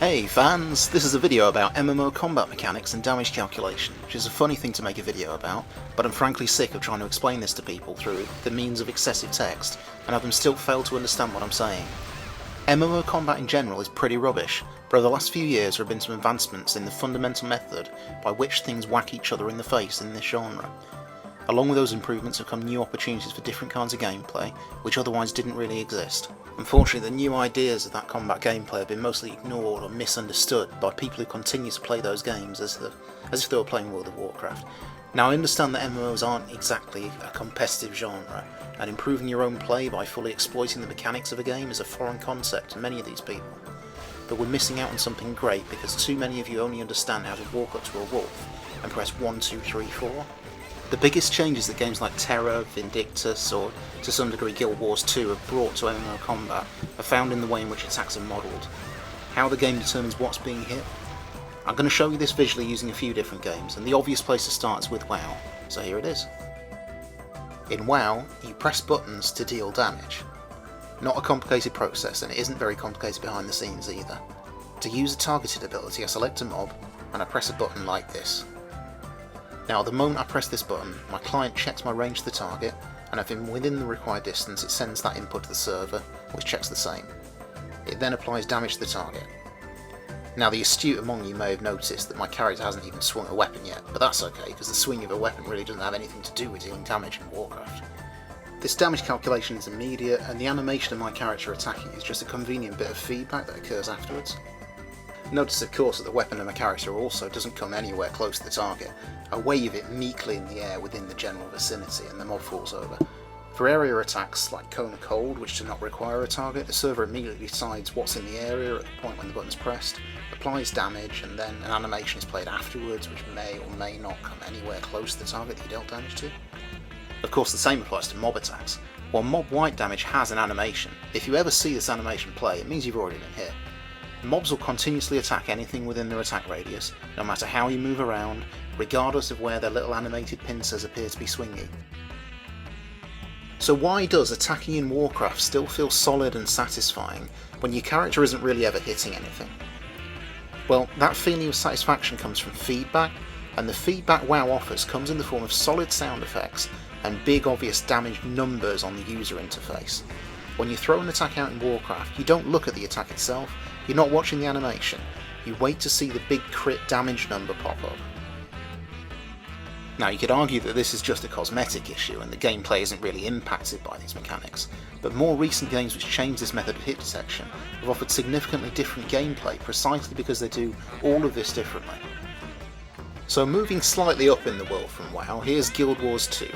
Hey fans, this is a video about MMO combat mechanics and damage calculation, which is a funny thing to make a video about, but I'm frankly sick of trying to explain this to people through the means of excessive text, and have them still fail to understand what I'm saying. MMO combat in general is pretty rubbish, but over the last few years there have been some advancements in the fundamental method by which things whack each other in the face in this genre. Along with those improvements have come new opportunities for different kinds of gameplay, which otherwise didn't really exist. Unfortunately, the new ideas of that combat gameplay have been mostly ignored or misunderstood by people who continue to play those games as if they were playing World of Warcraft. Now, I understand that MMOs aren't exactly a competitive genre, and improving your own play by fully exploiting the mechanics of a game is a foreign concept to many of these people. But we're missing out on something great because too many of you only understand how to walk up to a wolf and press 1, 2, 3, 4. The biggest changes that games like TERA, Vindictus, or to some degree Guild Wars 2 have brought to MMO combat are found in the way in which attacks are modelled. How the game determines what's being hit? I'm going to show you this visually using a few different games, and the obvious place to start is with WoW, so here it is. In WoW, you press buttons to deal damage. Not a complicated process, and it isn't very complicated behind the scenes either. To use a targeted ability, I select a mob, and I press a button like this. Now, the moment I press this button, my client checks my range to the target, and if I'm within the required distance, it sends that input to the server, which checks the same. It then applies damage to the target. Now, the astute among you may have noticed that my character hasn't even swung a weapon yet, but that's okay, because the swing of a weapon really doesn't have anything to do with dealing damage in Warcraft. This damage calculation is immediate, and the animation of my character attacking is just a convenient bit of feedback that occurs afterwards. Notice of course that the weapon of my character also doesn't come anywhere close to the target. I wave it meekly in the air within the general vicinity and the mob falls over. For area attacks like Cone of Cold, which do not require a target, the server immediately decides what's in the area at the point when the button's pressed, applies damage, and then an animation is played afterwards which may or may not come anywhere close to the target that you dealt damage to. Of course the same applies to mob attacks. While mob wipe damage has an animation, if you ever see this animation play it means you've already been hit. Mobs will continuously attack anything within their attack radius, no matter how you move around, regardless of where their little animated pincers appear to be swinging. So why does attacking in Warcraft still feel solid and satisfying when your character isn't really ever hitting anything? Well, that feeling of satisfaction comes from feedback, and the feedback WoW offers comes in the form of solid sound effects and big obvious damage numbers on the user interface. When you throw an attack out in Warcraft, you don't look at the attack itself, you're not watching the animation, you wait to see the big crit damage number pop up. Now you could argue that this is just a cosmetic issue and the gameplay isn't really impacted by these mechanics, but more recent games which change this method of hit detection have offered significantly different gameplay precisely because they do all of this differently. So moving slightly up in the world from WoW, here's Guild Wars 2.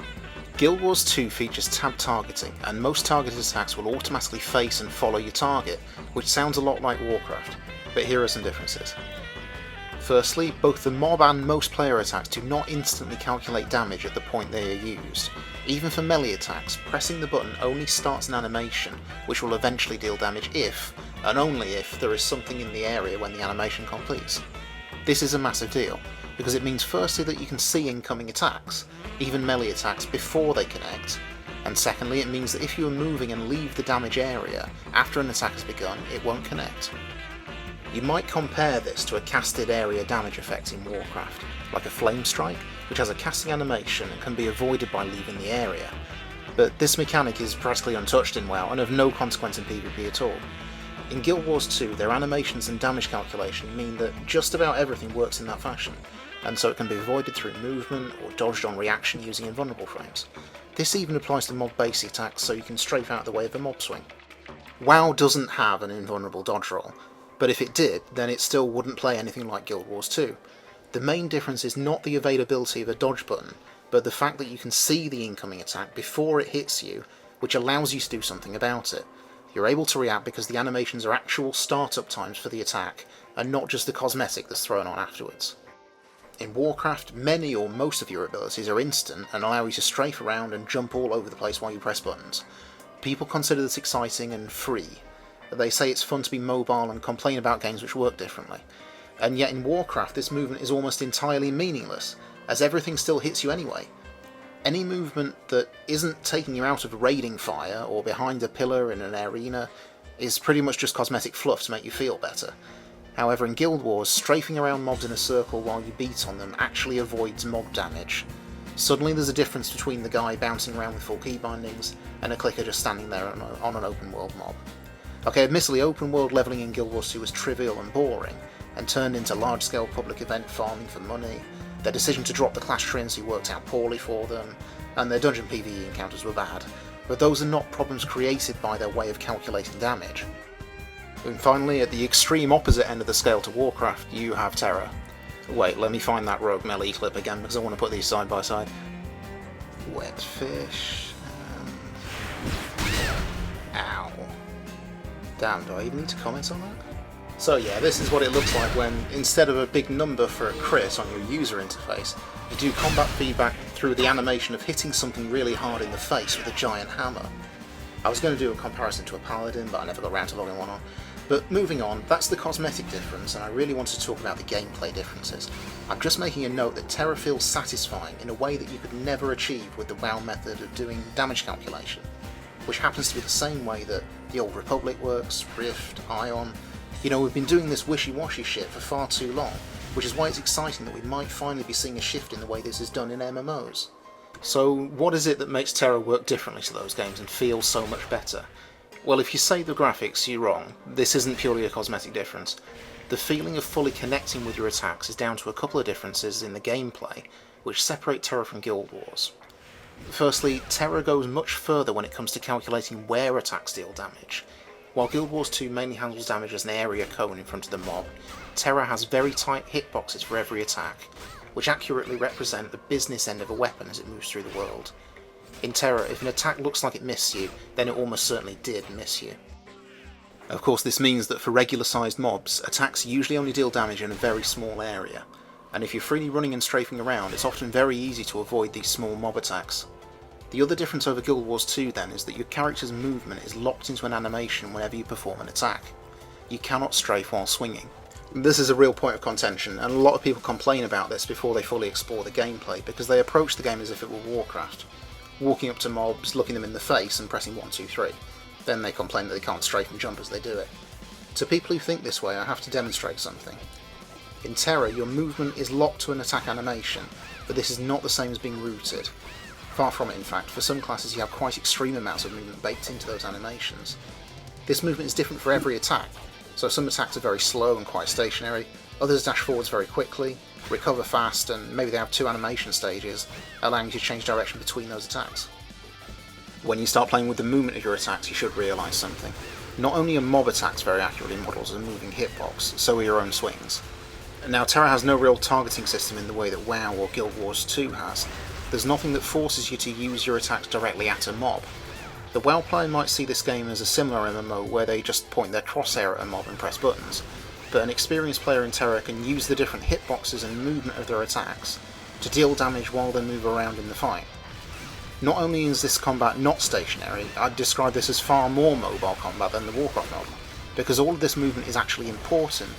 Guild Wars 2 features tab targeting, and most targeted attacks will automatically face and follow your target, which sounds a lot like Warcraft, but here are some differences. Firstly, both the mob and most player attacks do not instantly calculate damage at the point they are used. Even for melee attacks, pressing the button only starts an animation, which will eventually deal damage if, and only if, there is something in the area when the animation completes. This is a massive deal, because it means firstly that you can see incoming attacks, even melee attacks, before they connect, and secondly it means that if you are moving and leave the damage area after an attack has begun, it won't connect. You might compare this to a casted area damage effect in Warcraft, like a flame strike, which has a casting animation and can be avoided by leaving the area, but this mechanic is practically untouched in WoW and of no consequence in PvP at all. In Guild Wars 2, their animations and damage calculation mean that just about everything works in that fashion, and so it can be avoided through movement or dodged on reaction using invulnerable frames. This even applies to mob base attacks, so you can strafe out the way of a mob swing. WoW doesn't have an invulnerable dodge roll, but if it did, then it still wouldn't play anything like Guild Wars 2. The main difference is not the availability of a dodge button, but the fact that you can see the incoming attack before it hits you, which allows you to do something about it. You're able to react because the animations are actual startup times for the attack, and not just the cosmetic that's thrown on afterwards. In Warcraft, many or most of your abilities are instant and allow you to strafe around and jump all over the place while you press buttons. People consider this exciting and free. They say it's fun to be mobile and complain about games which work differently. And yet in Warcraft this movement is almost entirely meaningless, as everything still hits you anyway. Any movement that isn't taking you out of raiding fire or behind a pillar in an arena is pretty much just cosmetic fluff to make you feel better. However, in Guild Wars, strafing around mobs in a circle while you beat on them actually avoids mob damage. Suddenly there's a difference between the guy bouncing around with full key bindings and a clicker just standing there on an open world mob. Okay, admittedly open world levelling in Guild Wars 2 was trivial and boring, and turned into large scale public event farming for money. Their decision to drop the class truancy worked out poorly for them, and their dungeon PvE encounters were bad, but those are not problems created by their way of calculating damage. And finally, at the extreme opposite end of the scale to Warcraft, you have TERA. Wait, let me find that rogue melee clip again because I want to put these side by side. Wet fish. Ow. Damn, do I even need to comment on that? So yeah, this is what it looks like when, instead of a big number for a crit on your user interface, you do combat feedback through the animation of hitting something really hard in the face with a giant hammer. I was going to do a comparison to a paladin, but I never got around to logging one on. But moving on, that's the cosmetic difference, and I really want to talk about the gameplay differences. I'm just making a note that TERA feels satisfying in a way that you could never achieve with the WoW method of doing damage calculation, which happens to be the same way that the Old Republic works, Rift, Ion. You know, we've been doing this wishy-washy shit for far too long, which is why it's exciting that we might finally be seeing a shift in the way this is done in MMOs. So what is it that makes TERA work differently to those games and feel so much better? Well, if you say the graphics, you're wrong. This isn't purely a cosmetic difference. The feeling of fully connecting with your attacks is down to a couple of differences in the gameplay, which separate TERA from Guild Wars. Firstly, TERA goes much further when it comes to calculating where attacks deal damage. While Guild Wars 2 mainly handles damage as an area cone in front of the mob, TERA has very tight hitboxes for every attack, which accurately represent the business end of a weapon as it moves through the world. In TERA, if an attack looks like it missed you, then it almost certainly did miss you. Of course, this means that for regular-sized mobs, attacks usually only deal damage in a very small area, and if you're freely running and strafing around, it's often very easy to avoid these small mob attacks. The other difference over Guild Wars 2 then is that your character's movement is locked into an animation whenever you perform an attack. You cannot strafe while swinging. This is a real point of contention, and a lot of people complain about this before they fully explore the gameplay, because they approach the game as if it were Warcraft. Walking up to mobs, looking them in the face and pressing 1, 2, 3. Then they complain that they can't strafe and jump as they do it. To people who think this way, I have to demonstrate something. In TERA, your movement is locked to an attack animation, but this is not the same as being rooted. Far from it, in fact. For some classes you have quite extreme amounts of movement baked into those animations. This movement is different for every attack, so some attacks are very slow and quite stationary, others dash forwards very quickly, recover fast, and maybe they have 2 animation stages, allowing you to change direction between those attacks. When you start playing with the movement of your attacks, you should realise something. Not only are mob attacks very accurately modelled as a moving hitbox, so are your own swings. Now, TERA has no real targeting system in the way that WoW or Guild Wars 2 has. There's nothing that forces you to use your attacks directly at a mob. The WoW player might see this game as a similar MMO where they just point their crosshair at a mob and press buttons, but an experienced player in TERA can use the different hitboxes and movement of their attacks to deal damage while they move around in the fight. Not only is this combat not stationary, I'd describe this as far more mobile combat than the Warcraft mode, because all of this movement is actually important,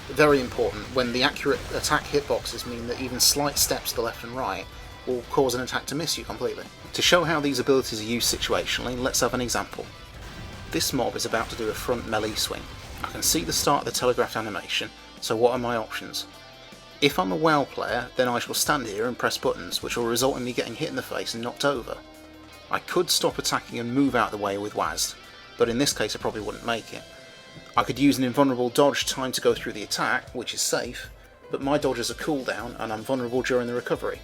very important, when the accurate attack hitboxes mean that even slight steps to the left and right will cause an attack to miss you completely. To show how these abilities are used situationally, let's have an example. This mob is about to do a front melee swing. I can see the start of the telegraphed animation, so what are my options? If I'm a WoW player, then I shall stand here and press buttons, which will result in me getting hit in the face and knocked over. I could stop attacking and move out of the way with WASD, but in this case I probably wouldn't make it. I could use an invulnerable dodge time to go through the attack, which is safe, but my dodge is a cooldown and I'm vulnerable during the recovery.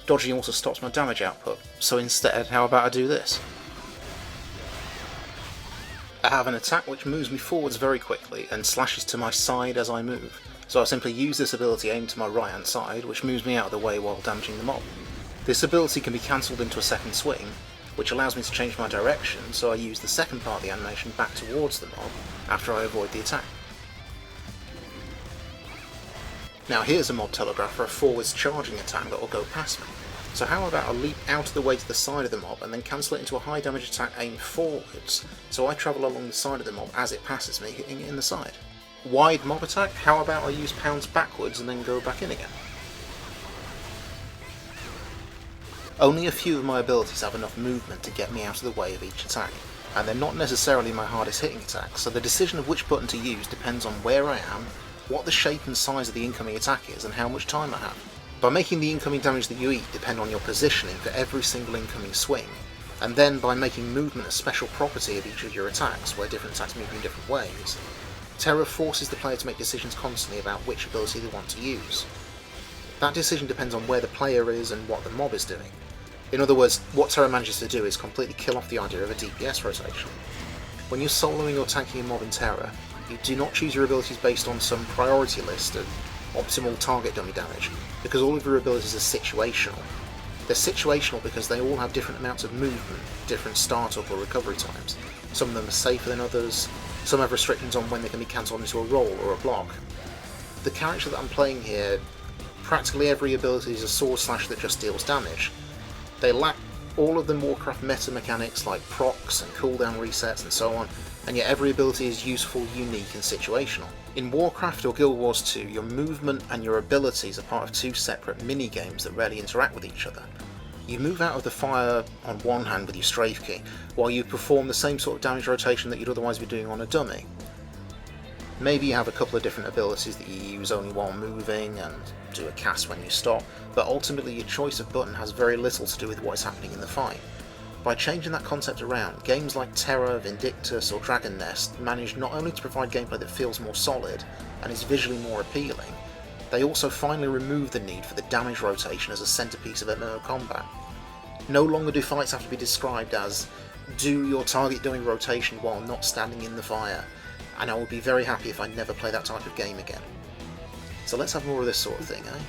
Dodging also stops my damage output, so instead, how about I do this? I have an attack which moves me forwards very quickly and slashes to my side as I move, so I simply use this ability aimed to my right hand side, which moves me out of the way while damaging the mob. This ability can be cancelled into a second swing, which allows me to change my direction, so I use the second part of the animation back towards the mob after I avoid the attack. Now here's a mob telegraph for a forwards charging attack that will go past me. So how about I leap out of the way to the side of the mob and then cancel it into a high damage attack aimed forwards, so I travel along the side of the mob as it passes me, hitting it in the side. Wide mob attack, how about I use pounce backwards and then go back in again? Only a few of my abilities have enough movement to get me out of the way of each attack, and they're not necessarily my hardest hitting attacks, so the decision of which button to use depends on where I am, what the shape and size of the incoming attack is and how much time I have. By making the incoming damage that you eat depend on your positioning for every single incoming swing, and then by making movement a special property of each of your attacks, where different attacks move in different ways, TERA forces the player to make decisions constantly about which ability they want to use. That decision depends on where the player is and what the mob is doing. In other words, what TERA manages to do is completely kill off the idea of a DPS rotation. When you're soloing or tanking a mob in TERA, you do not choose your abilities based on some priority list of optimal target dummy damage, because all of your abilities are situational. They're situational because they all have different amounts of movement, different startup or recovery times. Some of them are safer than others, some have restrictions on when they can be cancelled into a roll or a block. The character that I'm playing here, practically every ability is a sword slash that just deals damage. They lack all of the Warcraft meta mechanics like procs and cooldown resets and so on, and yet every ability is useful, unique and situational. In Warcraft or Guild Wars 2, your movement and your abilities are part of two separate mini-games that rarely interact with each other. You move out of the fire on one hand with your strafe key, while you perform the same sort of damage rotation that you'd otherwise be doing on a dummy. Maybe you have a couple of different abilities that you use only while moving and do a cast when you stop, but ultimately your choice of button has very little to do with what is happening in the fight. By changing that concept around, games like TERA, Vindictus or Dragon Nest manage not only to provide gameplay that feels more solid and is visually more appealing, they also finally remove the need for the damage rotation as a centrepiece of MMO combat. No longer do fights have to be described as do your target doing rotation while not standing in the fire, and I would be very happy if I never play that type of game again. So let's have more of this sort of thing, eh?